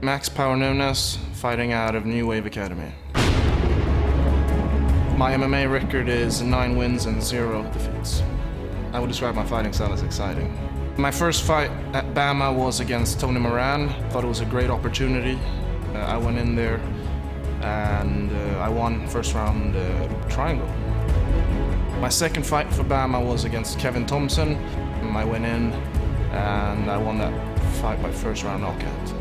Max Power Nunes, fighting out of New Wave Academy. My MMA record is 9 wins and 0 defeats. I would describe my fighting style as exciting. My first fight at BAMMA was against Tony Moran. Thought it was a great opportunity. I went in there and I won first round triangle. My second fight for BAMMA was against Kevin Thompson. I went in and I won that fight by first round knockout.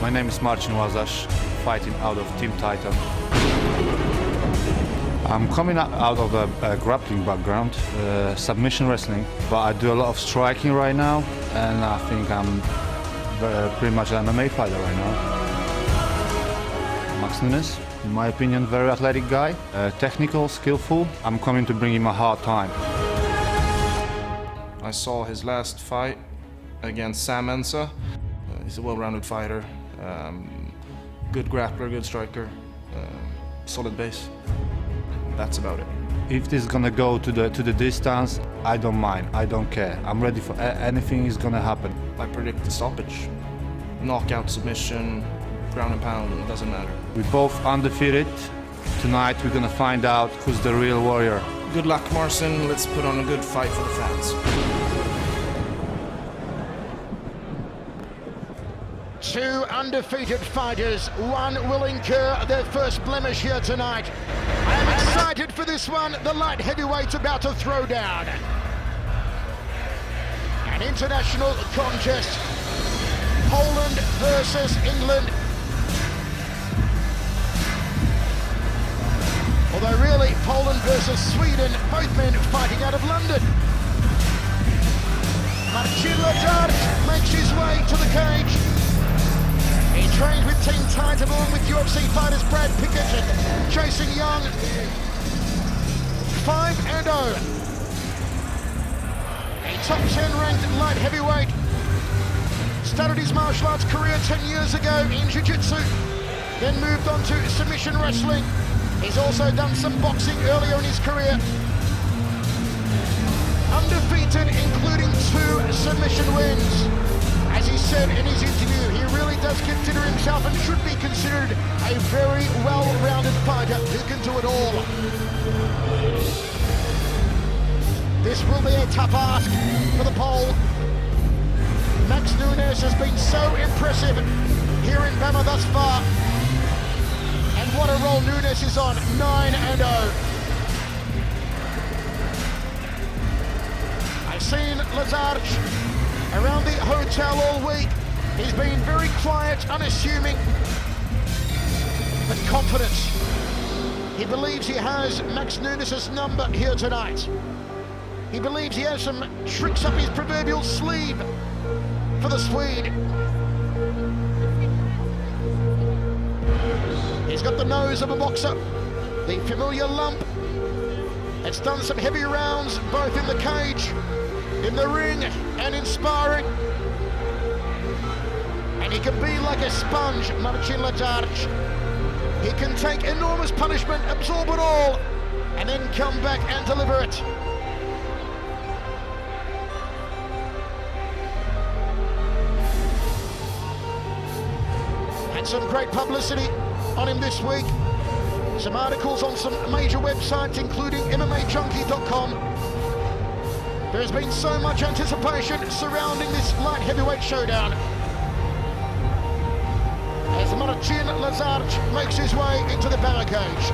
My name is Marcin Lazarz, fighting out of Team Titan. I'm coming out of a grappling background, submission wrestling, but I do a lot of striking right now, and I think I'm pretty much an MMA fighter right now. Max Nunes, in my opinion, very athletic guy, technical, skillful. I'm coming to bring him a hard time. I saw his last fight against Sam Mensah. He's a well-rounded fighter, good grappler, good striker, solid base. That's about it. If this is gonna go to the distance, I don't mind, I don't care. I'm ready for anything is gonna happen. I predict the stoppage. Knockout, submission, ground and pound, it doesn't matter. We're both undefeated. Tonight we're gonna find out who's the real warrior. Good luck, Marcin. Let's put on a good fight for the fans. Two undefeated fighters, one will incur their first blemish here tonight. I am excited for this one, the light heavyweight's about to throw down. An international contest, Poland versus England. Although really, Poland versus Sweden, both men fighting out of London. Marcin Lazarz makes his way to the cage. He trains with Team Titan along with UFC fighters Brad Pickett and Jason Young. 5-0. A top 10 ranked light heavyweight. Started his martial arts career 10 years ago in jiu-jitsu, then moved on to submission wrestling. He's also done some boxing earlier in his career. Undefeated, including 2 submission wins. As he said in his interview, he really does consider himself and should be considered a very well-rounded fighter who can do it all. This will be a tough ask for the Pole. Max Nunes has been so impressive here in BAMMA thus far. And what a roll Nunes is on, 9-0. I've seen Lazarz around the hotel all week. He's been very quiet, unassuming, but confident. He believes he has Max Nunes' number here tonight. He believes he has some tricks up his proverbial sleeve for the Swede. He's got the nose of a boxer, the familiar lump. It's done some heavy rounds, both in the cage, in the ring, and in sparring. And he can be like a sponge, Marcin Lazarz. He can take enormous punishment, absorb it all, and then come back and deliver it. Had some great publicity on him this week. Some articles on some major websites, including MMAJunkie.com. There has been so much anticipation surrounding this light heavyweight showdown. As Marcin Lazarz makes his way into the BAMMA cage.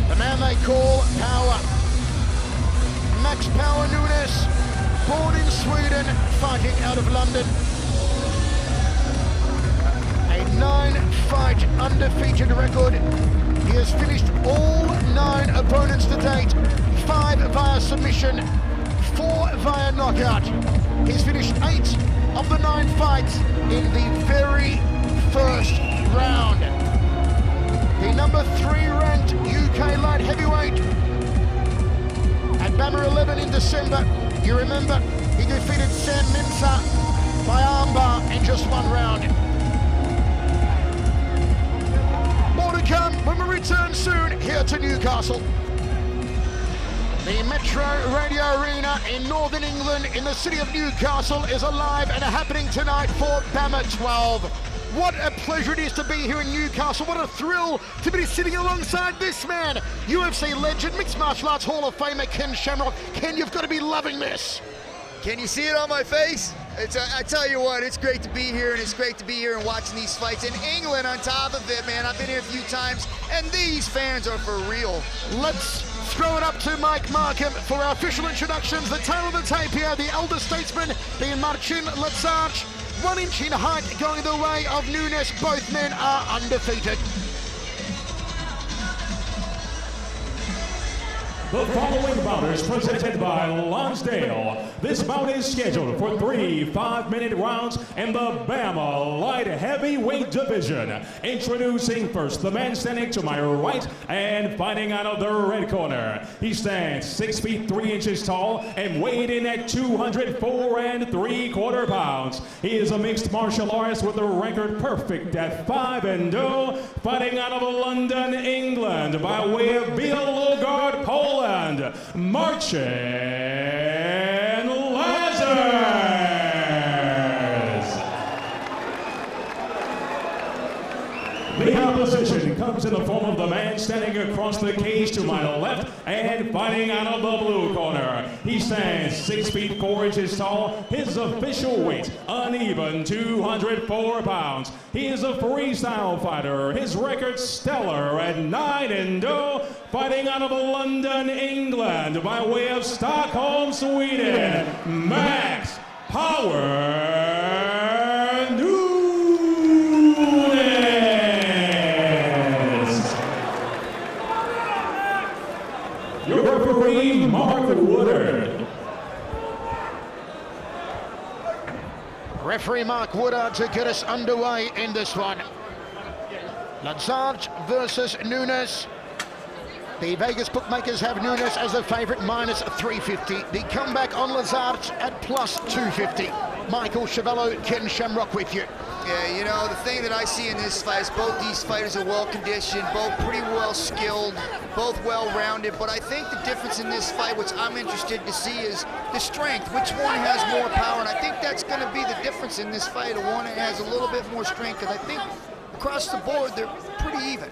The man they call Power. Max Power Nunes, born in Sweden, fighting out of London. A 9-fight undefeated record. He has finished all 9 opponents to date, 5 via submission, 4 via knockout. He's finished 8 of the 9 fights in the very first round. The number 3 ranked UK light heavyweight. At BAMMA 11 in December, you remember, he defeated Sam Mensah by armbar in just one round. More to come when we return soon here to Newcastle. The Metro Radio Arena in Northern England in the city of Newcastle is alive and happening tonight for BAMMA 12. What a pleasure it is to be here in Newcastle. What a thrill to be sitting alongside this man, UFC legend, Mixed Martial Arts Hall of Famer Ken Shamrock. Ken, you've got to be loving this. Can you see it on my face? I tell you what, it's great to be here, and it's great to be here and watching these fights in England on top of it, man. I've been here a few times, and these fans are for real. Let's throw it up to Mike Markham for our official introductions. The tail of the tape here, the elder statesman being Marcin Lazarz. 1 inch in height going the way of Nunes. Both men are undefeated. The following bout is presented by Lonsdale. This bout is scheduled for 3 5-minute rounds in the BAMMA light heavyweight division. Introducing first the man standing to my right and fighting out of the red corner. He stands 6 feet 3 inches tall and weighed in at 204 3/4 pounds. He is a mixed martial artist with a record perfect at 5-0, fighting out of London, England by way of Bielogard, Poland. Marcin Lazarz. The opposition comes in the form of the man standing across the cage to my left and fighting out of the blue corner. He stands 6 feet 4 inches tall. His official weight, uneven 204 pounds. He is a freestyle fighter. His record stellar at 9-0, fighting out of London, England by way of Stockholm, Sweden. Max Power Nunes. Your referee, Mark Woodard. Referee Mark Woodard to get us underway in this one. Lazarz versus Nunes. The Vegas bookmakers have Nunes as a favourite, -350. The comeback on Lazarz at +250. Michael Chavello, Ken Shamrock with you. Yeah, you know, the thing that I see in this fight is both these fighters are well-conditioned, both pretty well-skilled, both well-rounded, but I think the difference in this fight, which I'm interested to see, is the strength. Which one has more power? And I think that's going to be the difference in this fight. The one that has a little bit more strength, because I think across the board, they're pretty even.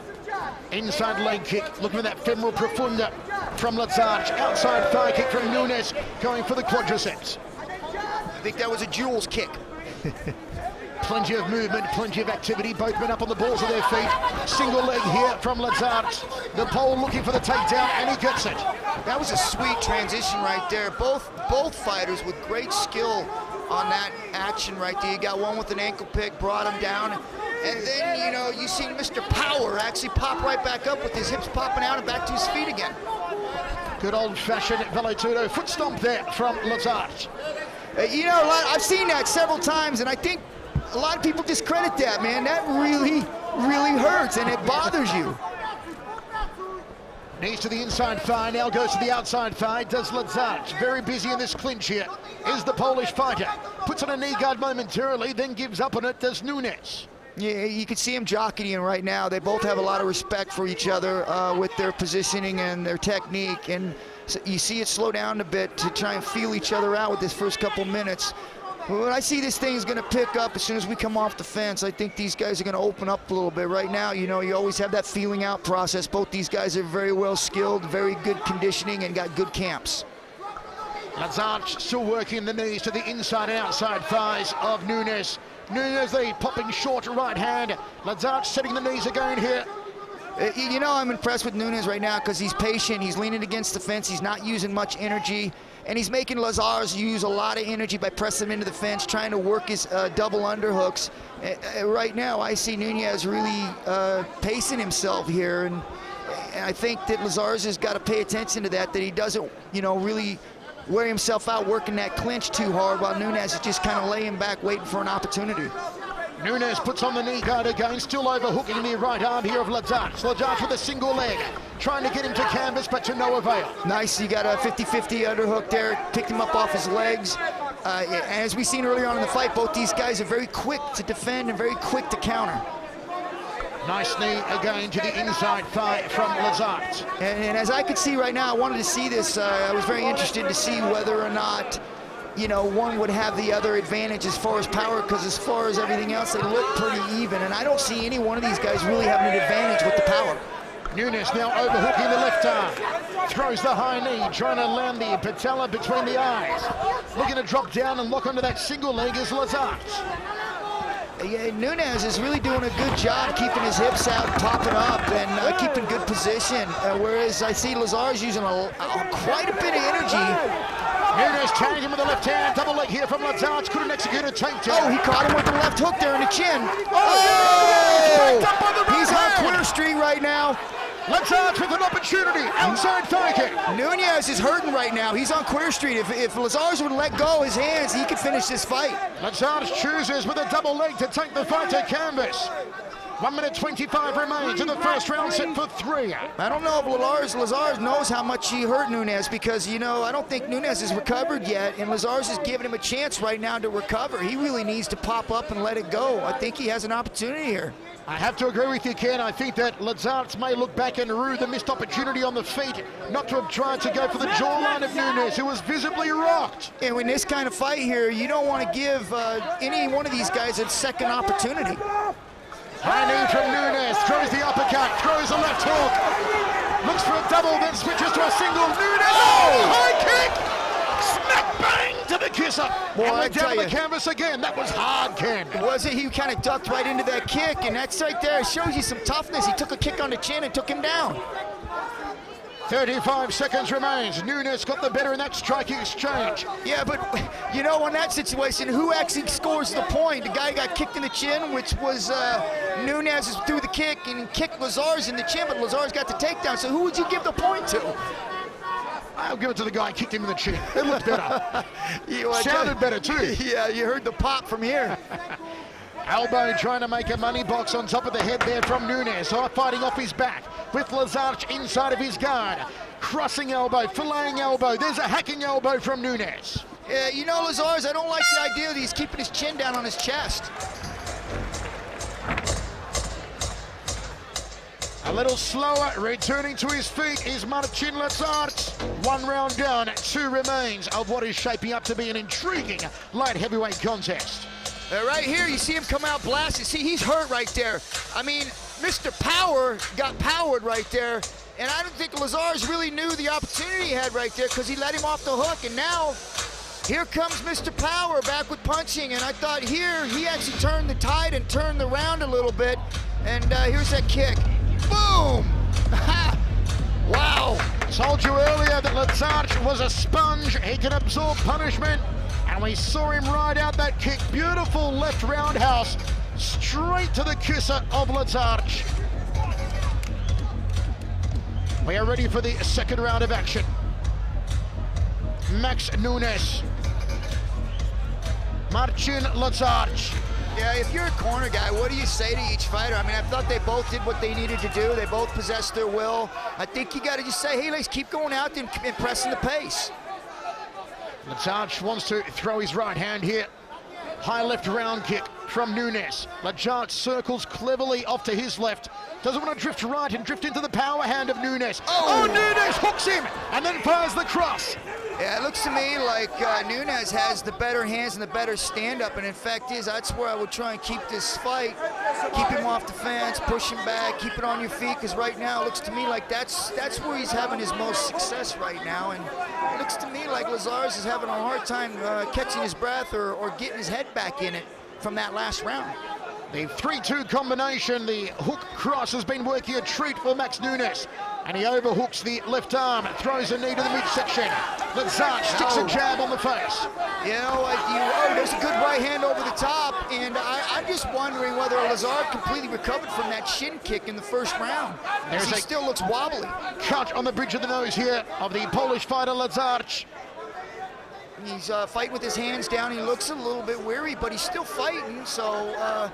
Inside leg kick, looking at that femoral profunda from Lazarz. Outside thigh kick from Nunes, going for the quadriceps. I think that was a Jules kick. Plenty of movement, plenty of activity, both men up on the balls of their feet. Single leg here from Lazarz. The pole looking for the takedown, and he gets it. That was a sweet transition right there. Both fighters with great skill on that action right there. You got one with an ankle pick, brought him down. And then, you know, you see Mr. Power actually pop right back up with his hips popping out and back to his feet again. Good old-fashioned Valetudo foot stomp there from Lazarz. You know, I've seen that several times, and I think a lot of people discredit that, man. That really, really hurts, and it bothers you. Knees to the inside thigh, now goes to the outside thigh. Does Lazarz. Very busy in this clinch here. Is the Polish fighter. Puts on a knee guard momentarily, then gives up on it. Does Nunes. Yeah, you can see them jockeying right now. They both have a lot of respect for each other with their positioning and their technique. And so you see it slow down a bit to try and feel each other out with this first couple minutes. When I see this thing is going to pick up as soon as we come off the fence, I think these guys are going to open up a little bit. Right now, you know, you always have that feeling out process. Both these guys are very well skilled, very good conditioning, and got good camps. Lazarz still working the knees to the inside and outside thighs of Nunes. Nunes, the popping short right hand. Lazarz setting the knees again here. You know, I'm impressed with Nunes right now because he's patient. He's leaning against the fence. He's not using much energy. And he's making Lazarz use a lot of energy by pressing him into the fence, trying to work his double underhooks. Right now, I see Nunes really pacing himself here. And I think that Lazarz has got to pay attention to that, that he doesn't, you know, really wear himself out working that clinch too hard while Nunes is just kind of laying back waiting for an opportunity. Nunes puts on the knee guard again, still overhooking the right arm here of Lazarz. Lazarz with a single leg, trying to get him to canvas, but to no avail. Nice, you got a 50-50 underhook there, picked him up off his legs. As we've seen earlier on in the fight, both these guys are very quick to defend and very quick to counter. Nice knee again to the inside thigh from Lazarz. And as I could see right now, I wanted to see this. I was very interested to see whether or not, you know, one would have the other advantage as far as power, because as far as everything else, they look pretty even. And I don't see any one of these guys really having an advantage with the power. Nunes now overhooking the left arm. Throws the high knee, trying to land the patella between the eyes. Looking to drop down and lock onto that single leg is Lazarz. Yeah, Nunes is really doing a good job keeping his hips out, popping up, and keeping good position. Whereas I see Lazarz using quite a bit of energy. Nunes tagging him with the left hand. Double leg here from Lazarz. Couldn't execute a takedown. Oh, he caught him with the left hook there in the chin. Oh! He's on clear street right now. Lazarz with an opportunity. Outside thigh kick. Nunes is hurting right now. He's on clear street. If Lazarz would let go his hands, he could finish this fight. Lazarz chooses with a double leg to take the fight to canvas. 1 minute 25 remains in the first round, set for 3. I don't know if Lazarz knows how much he hurt Nunes, because, you know, I don't think Nunes has recovered yet, and Lazarz is giving him a chance right now to recover. He really needs to pop up and let it go. I think he has an opportunity here. I have to agree with you, Ken. I think that Lazarz may look back and rue the missed opportunity on the feet, not to have tried to go for the jawline of Nunes, who was visibly rocked. And in this kind of fight here, you don't want to give any one of these guys a second opportunity. High knee from Nunes, throws the uppercut, throws a left hook, looks for a double, then switches to a single. Nunes, high kick! Smack bang to the kisser. Boy, and went I down tell the you. canvas again. That was hard, Ken. Was it? He kind of ducked right into that kick, and that's right there. It shows you some toughness. He took a kick on the chin and took him down. 35 seconds remains. Nunes got the better in that striking exchange. Yeah, but, you know, in that situation, who actually scores the point? The guy got kicked in the chin, which was Nunes threw the kick and kicked Lazarz in the chin, but Lazarz got the takedown. So who would you give the point to? I'll give it to the guy who kicked him in the chin. It looked better. You Sounded better, too. Yeah, you heard the pop from here. Elbow trying to make a money box on top of the head there from Nunes. Fighting off his back with Lazarz inside of his guard. Crossing elbow, filleting elbow. There's a hacking elbow from Nunes. Yeah, you know, Lazarz, I don't like the idea that he's keeping his chin down on his chest. A little slower, returning to his feet is Marcin Lazarz. 1 round down, 2 remains of what is shaping up to be an intriguing light heavyweight contest. Right here, you see him come out blasted. See, he's hurt right there. I mean, Mr. Power got powered right there, and I don't think Lazarz really knew the opportunity he had right there, because he let him off the hook, and now here comes Mr. Power back with punching, and I thought here he actually turned the tide and turned the round a little bit, and here's that kick. Boom! Wow! Told you earlier that Lazarz was a sponge. He can absorb punishment. And we saw him ride out that kick. Beautiful left roundhouse. Straight to the kisser of Lazarz. We are ready for the second round of action. Max Nunes. Marcin Lazarz. Yeah, if you're a corner guy, what do you say to each fighter? I mean, I thought they both did what they needed to do. They both possessed their will. I think you got to just say, hey, let's keep going out there and pressing the pace. Lazarz wants to throw his right hand here. High left round kick from Nunes. Lazarz circles cleverly off to his left. Doesn't want to drift right and drift into the power hand of Nunes. Oh, Nunes hooks him and then fires the cross. Yeah, it looks to me like Nunes has the better hands and the better stand-up, and in fact that's where I would try and keep this fight. Keep him off the fence, push him back, keep it on your feet, because right now it looks to me like that's where he's having his most success right now, and it looks to me like Lazarz is having a hard time catching his breath or getting his head back in it from that last round. The 3-2 combination, the hook cross has been working a treat for Max Nunes. And he overhooks the left arm, throws a knee to the midsection. Lazarz sticks a jab on the face. You know, there's a good right hand over the top, and I'm just wondering whether Lazarz completely recovered from that shin kick in the first round. He still looks wobbly. Cut on the bridge of the nose here of the Polish fighter Lazarz. He's fighting with his hands down. He looks a little bit weary, but he's still fighting. So,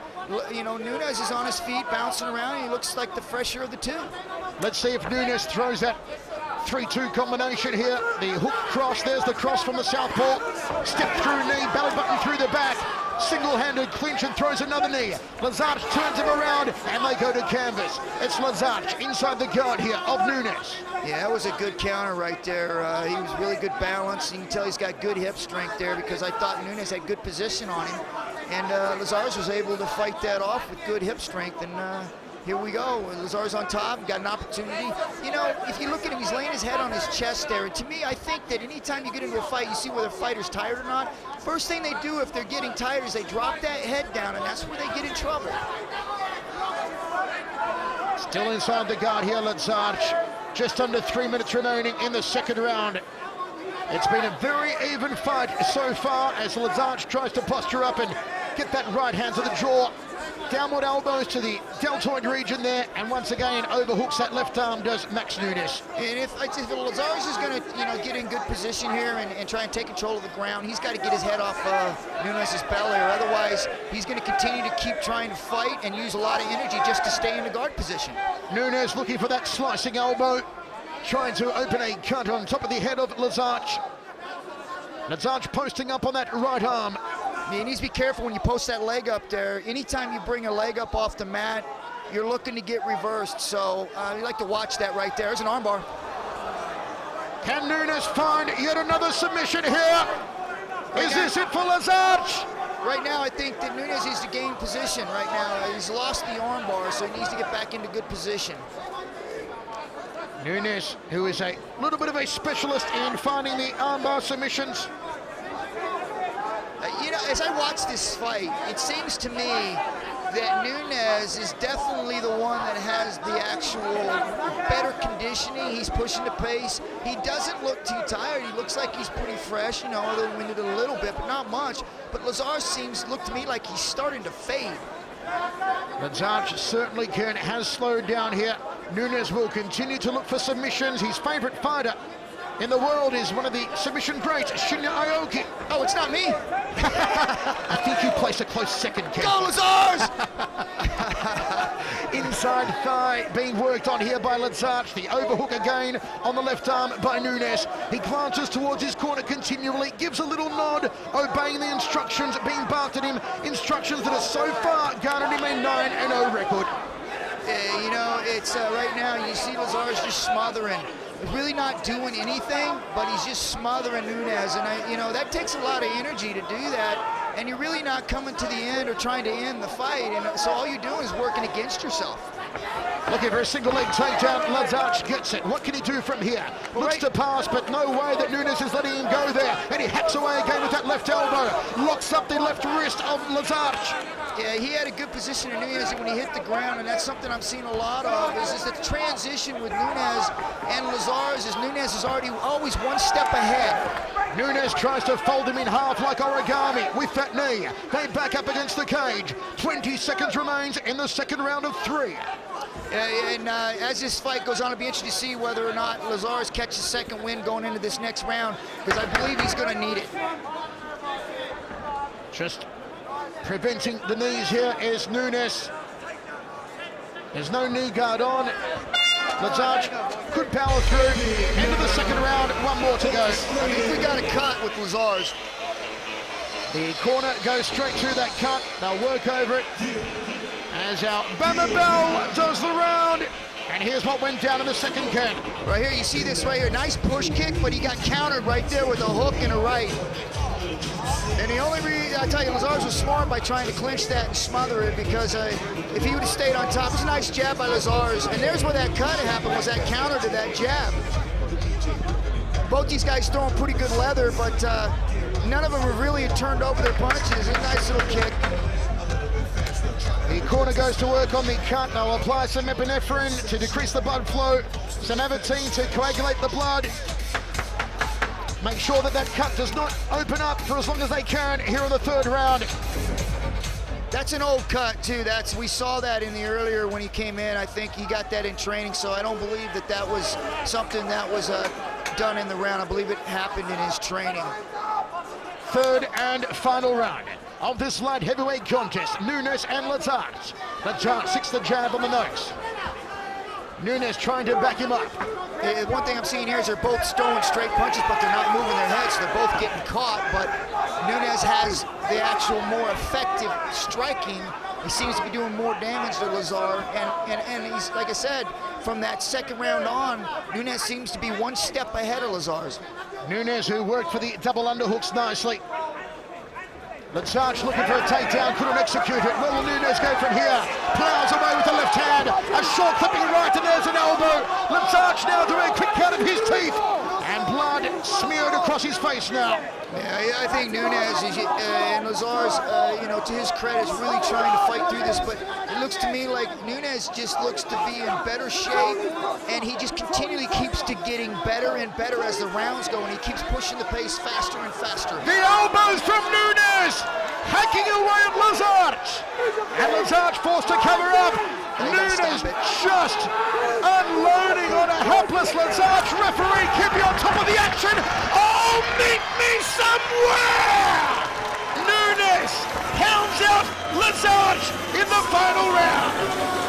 you know, Nunes is on his feet, bouncing around. He looks like the fresher of the two. Let's see if Nunes throws that 3-2 combination here. The hook cross, there's the cross from the southpaw. Step through knee, belly button through the back. Single-handed clinch and throws another knee. Lazarz turns him around and they go to canvas. It's Lazarz inside the guard here of Nunes. Yeah, that was a good counter right there. He was really good balance. You can tell he's got good hip strength there because I thought Nunes had good position on him. And Lazarz was able to fight that off with good hip strength. And here we go. Lazarz on top, got an opportunity. You know, if you look at him, he's laying his head on his chest there. And to me, I think that anytime you get into a fight, you see whether a fighter's tired or not. First thing they do if they're getting tired is they drop that head down, and that's where they get in trouble. Still inside the guard here, Lazarz. Just under 3 minutes remaining in the second round. It's been a very even fight so far as Lazarz tries to posture up and get that right hand to the jaw. Downward elbows to the deltoid region there, and once again overhooks that left arm, does Max Nunes. And if Lazarz is going to, you know, get in good position here and try and take control of the ground, he's got to get his head off Nunes' belly, or otherwise he's going to continue to keep trying to fight and use a lot of energy just to stay in the guard position. Nunes looking for that slicing elbow, trying to open a cut on top of the head of Lazarz. Lazarz posting up on that right arm. You need to be careful when you post that leg up there. Anytime you bring a leg up off the mat, you're looking to get reversed. So you like to watch that right there. There's an armbar. Can Nunes find yet another submission here? Is this it for Lazarz? Right now, I think that Nunes needs to gain position right now. He's lost the armbar, so he needs to get back into good position. Nunes, who is a little bit of a specialist in finding the armbar submissions. You know, as I watch this fight, it seems to me that Nunes is definitely the one that has the actual better conditioning. He's pushing the pace. He doesn't look too tired. He looks like he's pretty fresh, you know, although winded a little bit, but not much. But Lazarz look to me like he's starting to fade. Lazarz certainly has slowed down here. Nunes will continue to look for submissions. His favorite fighter in the world is one of the submission greats, Shinya Aoki. Oh, it's not me. I think you place a close second, Ken. Go, Lazarz! Inside thigh being worked on here by Lazarz. The overhook again on the left arm by Nunes. He glances towards his corner continually, gives a little nod, obeying the instructions being barked at him. Instructions that are so far garnered him a 9-0 record. You know, it's right now you see Lazarz just smothering. Really not doing anything, but he's just smothering Nunes, and you know, that takes a lot of energy to do that, and you're really not coming to the end or trying to end the fight, and so all you're doing is working against yourself. Looking for a single leg takedown. Lazarz gets it. What can he do from here? Looks to pass, but no way that Nunes is letting him go there, and he hacks away again with that left elbow. Locks up the left wrist of Lazarz. Yeah, he had a good position in Nunes when he hit the ground, and that's something I'm seeing a lot of, is the transition with Nunes and Lazarz, is Nunes is always one step ahead. Nunes tries to fold him in half like origami with that knee. They back up against the cage. 20 seconds remains in the second round of 3. And as this fight goes on, it'll be interesting to see whether or not Lazarz catches a second win going into this next round, because I believe he's going to need it. Just preventing the knees here is Nunes. There's no knee guard on. Lazarz could power through. End of the second round, one more to go. I think we got a cut with Lazarz. The corner goes straight through that cut. They'll work over it. As our BAMMA bell does the round. And here's what went down in the second count. Right here, you see this right here. Nice push kick, but he got countered right there with a hook and a right. And the only reason, I tell you, Lazarz was smart by trying to clinch that and smother it, because if he would have stayed on top, it's a nice jab by Lazarz. And there's where that cut happened, was that counter to that jab. Both these guys throwing pretty good leather, but none of them have really turned over their punches. A nice little kick. The corner goes to work on the cut. They'll apply some epinephrine to decrease the blood flow, some Avitine to coagulate the blood. Make sure that that cut does not open up for as long as they can here in the third round. That's an old cut too. We saw that in the earlier when he came in. I think he got that in training, so I don't believe that was something that was done in the round. I believe it happened in his training. third and final round of this light heavyweight contest. Nunes and Lazarz. Lazarz sixth the jab on the nose. Nunes trying to back him up. One thing I'm seeing here is they're both throwing straight punches, but they're not moving their heads. They're both getting caught, but Nunes has the actual more effective striking. He seems to be doing more damage to Lazarz, and he's, like I said, from that second round on, Nunes seems to be one step ahead of Lazarz. Nunes, who worked for the double underhooks nicely. Lazarz looking for a takedown, couldn't execute it. Will Nunes go from here? Plows away with the left hand. A short clipping right, and there's an elbow. Lazarz now doing a quick cut of his teeth. And blood smeared across his face now. Yeah, I think Nunes and Lazarz, you know, to his credit, is really trying to fight through this, but it looks to me like Nunes just looks to be in better shape, and he just continually keeps to getting better and better as the rounds go, and he keeps pushing the pace faster and faster. The elbows from Nunes, hacking away at Lazarz. And Lazarz forced to cover up. Nunes just unloading on a helpless Lazarz. Referee, keep you on top of the action. Oh, meet me somewhere! Nunes pounds out Lazarz in the final round.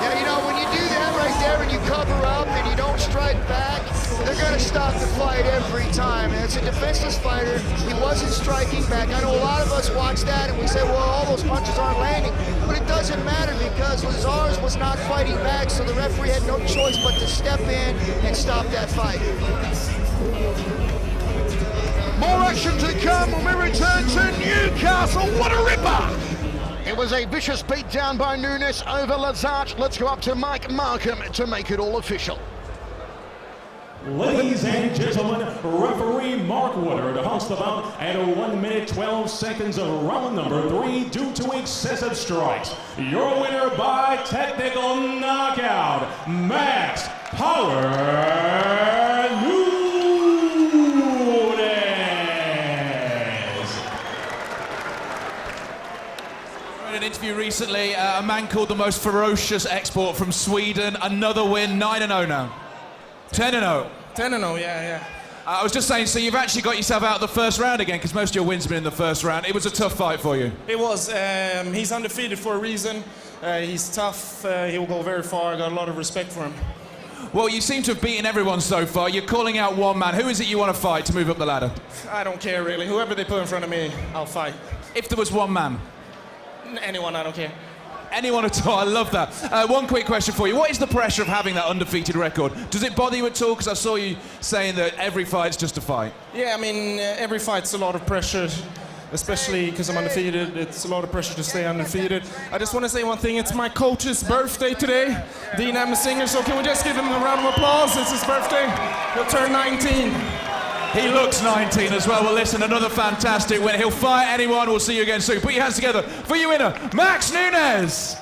Yeah, you know, when you do that right there and you cover up and you don't strike back, they're going to stop the fight every time. And it's a defenseless fighter. He wasn't striking back. I know a lot of us watch that and we say, well, all those punches aren't landing. But it doesn't matter because Lazarz was not fighting back, so the referee had no choice but to step in and stop that fight. More action to come when we return to Newcastle. What a ripper! It was a vicious beatdown by Nunes over Lazarz. Let's go up to Mike Markham to make it all official. Ladies and gentlemen, referee Mark Woodard halts the bout at 1 minute 12 seconds of round number 3 due to excessive strikes. Your winner by technical knockout, Max Power Nunes. In an interview recently, a man called the most ferocious export from Sweden. Another win, 9-0 now. 10-0. 10-0, yeah. I was just saying, so you've actually got yourself out of the first round again, because most of your wins have been in the first round. It was a tough fight for you. It was. He's undefeated for a reason. He's tough. He will go very far. I got a lot of respect for him. Well, you seem to have beaten everyone so far. You're calling out one man. Who is it you want to fight to move up the ladder? I don't care, really. Whoever they put in front of me, I'll fight. If there was one man. Anyone, I don't care. Anyone at all, I love that. One quick question for you. What is the pressure of having that undefeated record? Does it bother you at all? Because I saw you saying that every fight's just a fight. Yeah, I mean, every fight's a lot of pressure, especially because I'm undefeated. It's a lot of pressure to stay undefeated. I just want to say one thing. It's my coach's birthday today, Dean Amasinger, so can we just give him a round of applause? It's his birthday. He'll turn 19. He looks 19 as well. Well, listen, another fantastic win. He'll fight anyone. We'll see you again soon. Put your hands together for your winner, Max Nunes.